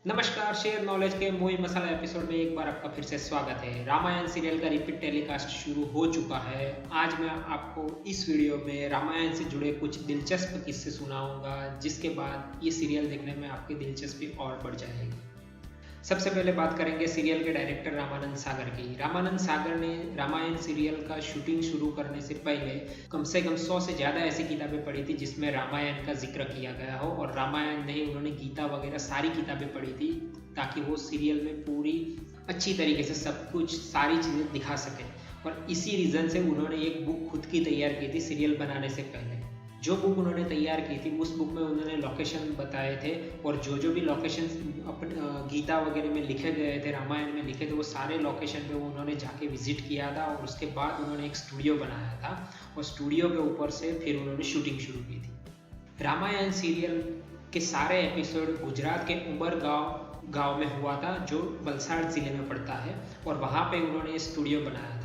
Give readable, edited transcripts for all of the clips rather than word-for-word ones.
नमस्कार, share knowledge के मोई मसाला एपिसोड में एक बार आपका फिर से स्वागत है। रामायण सीरियल का रिपीट टेलीकास्ट शुरू हो चुका है। आज मैं आपको इस वीडियो में रामायण से जुड़े कुछ दिलचस्प किस्से सुनाऊंगा, जिसके बाद ये सीरियल देखने में आपकी दिलचस्पी और बढ़ जाएगी। सबसे पहले बात करेंगे सीरियल के डायरेक्टर रामानंद सागर की। रामानंद सागर ने रामायण सीरियल का शूटिंग शुरू करने से पहले कम से कम 100 से ज़्यादा ऐसी किताबें पढ़ी थी जिसमें रामायण का जिक्र किया गया हो, और रामायण नहीं, उन्होंने गीता वगैरह सारी किताबें पढ़ी थी ताकि वो सीरियल में पूरी अच्छी तरीके से सब कुछ सारी चीज़ें दिखा सकें। और इसी रीज़न से उन्होंने एक बुक खुद की तैयार की थी सीरियल बनाने से पहले। जो बुक उन्होंने तैयार की थी उस बुक में उन्होंने लोकेशन बताए थे, और जो भी लोकेशन गीता वगैरह में लिखे गए थे, रामायण में लिखे थे, वो सारे लोकेशन पे वो उन्होंने जाके विजिट किया था। और उसके बाद उन्होंने एक स्टूडियो बनाया था, और स्टूडियो के ऊपर से फिर उन्होंने शूटिंग शुरू की थी। रामायण सीरियल के सारे एपिसोड गुजरात के उमरगांव गांव में हुआ था, जो वलसाड जिले में पड़ता है, और वहाँ पे उन्होंने स्टूडियो बनाया था।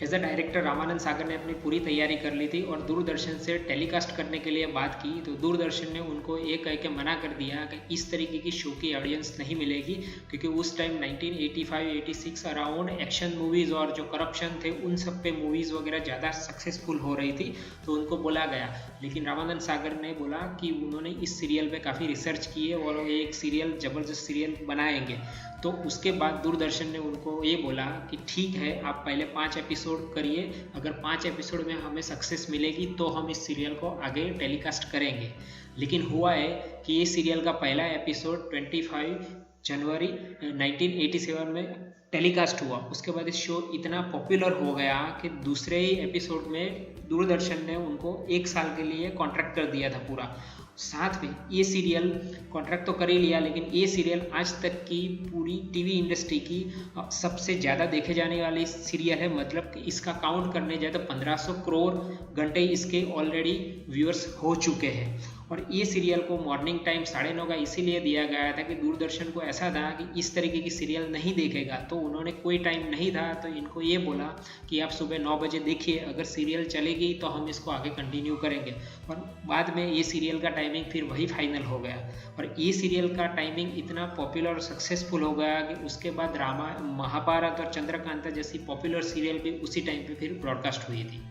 As a director Ramanand Sagar ने अपनी पूरी तैयारी कर ली थी, और दूरदर्शन से टेलीकास्ट करने के लिए बात की तो दूरदर्शन ने उनको ये कह के मना कर दिया कि इस तरीके की शो की ऑडियंस नहीं मिलेगी, क्योंकि उस टाइम 1985-86 अराउंड एक्शन मूवीज़ और जो करप्शन थे उन सब पे मूवीज़ वगैरह ज़्यादा सक्सेसफुल हो रही थी, तो उनको बोला गया। लेकिन रामानंद सागर ने बोला कि उन्होंने इस सीरियल पे काफ़ी रिसर्च किए और एक सीरियल ज़बरदस्त सीरियल बनाएंगे। तो उसके बाद दूरदर्शन ने उनको ये बोला कि ठीक है, आप पहले 5 एपिसोड करिए, अगर 5 एपिसोड में हमें सक्सेस मिलेगी तो हम इस सीरियल को आगे टेलीकास्ट करेंगे। लेकिन हुआ है कि ये सीरियल का पहला एपिसोड 25 जनवरी 1987 में टेलीकास्ट हुआ। उसके बाद इस शो इतना पॉपुलर हो गया कि दूसरे ही एपिसोड में दूरदर्शन ने उनको 1 साल के लिए कॉन्ट्रैक्ट कर दिया था पूरा। साथ में ये सीरियल कॉन्ट्रैक्ट तो कर ही लिया, लेकिन ये सीरियल आज तक की पूरी टीवी इंडस्ट्री की सबसे ज़्यादा देखे जाने वाली सीरियल है। मतलब कि इसका काउंट करने जाए तो 1500 करोड़ घंटे इसके ऑलरेडी व्यूअर्स हो चुके हैं। और ये सीरियल को मॉर्निंग टाइम 9:30 का इसीलिए दिया गया था कि दूरदर्शन को ऐसा था कि इस तरीके की सीरियल नहीं देखेगा, तो उन्होंने कोई टाइम नहीं था तो इनको ये बोला कि आप सुबह 9 बजे देखिए, अगर सीरियल चलेगी तो हम इसको आगे कंटिन्यू करेंगे। और बाद में ये सीरियल का टाइमिंग फिर वही फाइनल हो गया, और ये सीरियल का टाइमिंग इतना पॉपुलर और सक्सेसफुल हो गया कि उसके बाद महाभारत और चंद्रकांता जैसी पॉपुलर सीरियल भी उसी टाइम पे फिर ब्रॉडकास्ट हुई थी।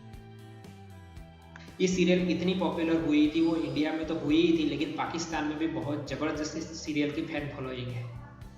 ये सीरियल इतनी पॉपुलर हुई थी, वो इंडिया में तो हुई ही थी, लेकिन पाकिस्तान में भी बहुत ज़बरदस्त इस सीरियल की फैन फॉलोइंग है।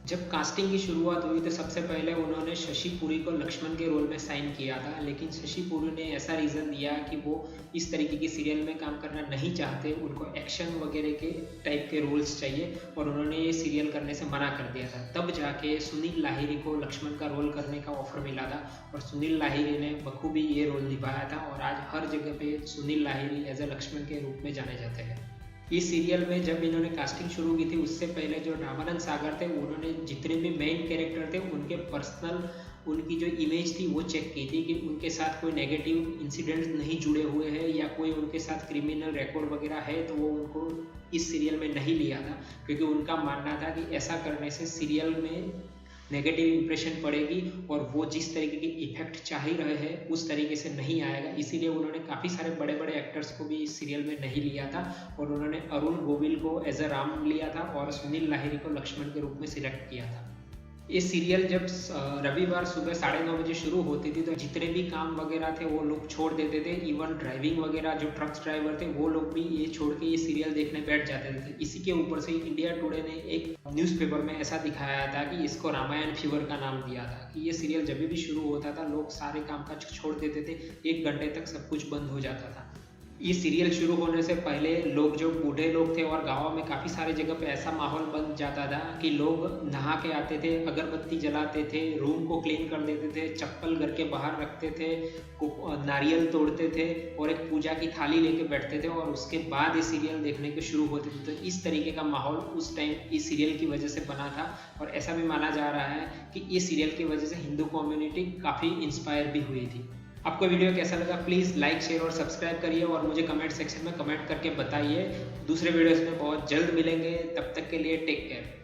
जब कास्टिंग की शुरुआत हुई तो सबसे पहले उन्होंने शशि पुरी को लक्ष्मण के रोल में साइन किया था, लेकिन शशि पुरी ने ऐसा रीज़न दिया कि वो इस तरीके की सीरियल में काम करना नहीं चाहते, उनको एक्शन वगैरह के टाइप के रोल्स चाहिए, और उन्होंने ये सीरियल करने से मना कर दिया था। तब जाके सुनील लाहिरी को लक्ष्मण का रोल करने का ऑफर मिला था, और सुनील लाहिरी ने बखूबी ये रोल निभाया था, और आज हर जगह पे सुनील लाहिरी एज अ लक्ष्मण के रूप में जाने जाते हैं। इस सीरियल में जब इन्होंने कास्टिंग शुरू की थी उससे पहले जो रामानंद सागर थे उन्होंने जितने भी मेन कैरेक्टर थे उनके पर्सनल उनकी जो इमेज थी वो चेक की थी कि उनके साथ कोई नेगेटिव इंसिडेंट्स नहीं जुड़े हुए हैं या कोई उनके साथ क्रिमिनल रिकॉर्ड वगैरह है, तो वो उनको इस सीरियल में नहीं लिया था, क्योंकि उनका मानना था कि ऐसा करने से सीरियल में नेगेटिव इंप्रेशन पड़ेगी और वो जिस तरीके की इफेक्ट चाह ही रहे हैं उस तरीके से नहीं आएगा। इसीलिए उन्होंने काफ़ी सारे बड़े बड़े एक्टर्स को भी इस सीरियल में नहीं लिया था, और उन्होंने अरुण गोविल को एज अ राम लिया था और सुनील लाहिरी को लक्ष्मण के रूप में सिलेक्ट किया था। ये सीरियल जब रविवार सुबह 9:30 बजे शुरू होती थी तो जितने भी काम वगैरह थे वो लोग छोड़ देते थे। इवन ड्राइविंग वगैरह जो ट्रक्स ड्राइवर थे वो लोग भी ये छोड़ के ये सीरियल देखने बैठ जाते थे। इसी के ऊपर से इंडिया टुडे ने एक न्यूज़पेपर में ऐसा दिखाया था कि इसको रामायण फीवर का नाम दिया था, कि ये सीरियल जब भी शुरू होता था लोग सारे काम काज छोड़ देते थे, 1 घंटे तक सब कुछ बंद हो जाता था। ये सीरियल शुरू होने से पहले लोग जो बूढ़े लोग थे और गाँव में काफ़ी सारी जगह पे ऐसा माहौल बन जाता था कि लोग नहा के आते थे, अगरबत्ती जलाते थे, रूम को क्लीन कर देते थे, चप्पल घर के बाहर रखते थे, नारियल तोड़ते थे और एक पूजा की थाली लेके बैठते थे, और उसके बाद ये सीरियल देखने के शुरू होते थे। तो इस तरीके का माहौल उस टाइम इस सीरियल की वजह से बना था, और ऐसा भी माना जा रहा है कि ये सीरियल की वजह से हिंदू कम्युनिटी काफ़ी इंस्पायर भी हुई थी। आपको वीडियो कैसा लगा प्लीज़ लाइक शेयर और सब्सक्राइब करिए, और मुझे कमेंट सेक्शन में कमेंट करके बताइए। दूसरे वीडियोस में बहुत जल्द मिलेंगे, तब तक के लिए टेक केयर।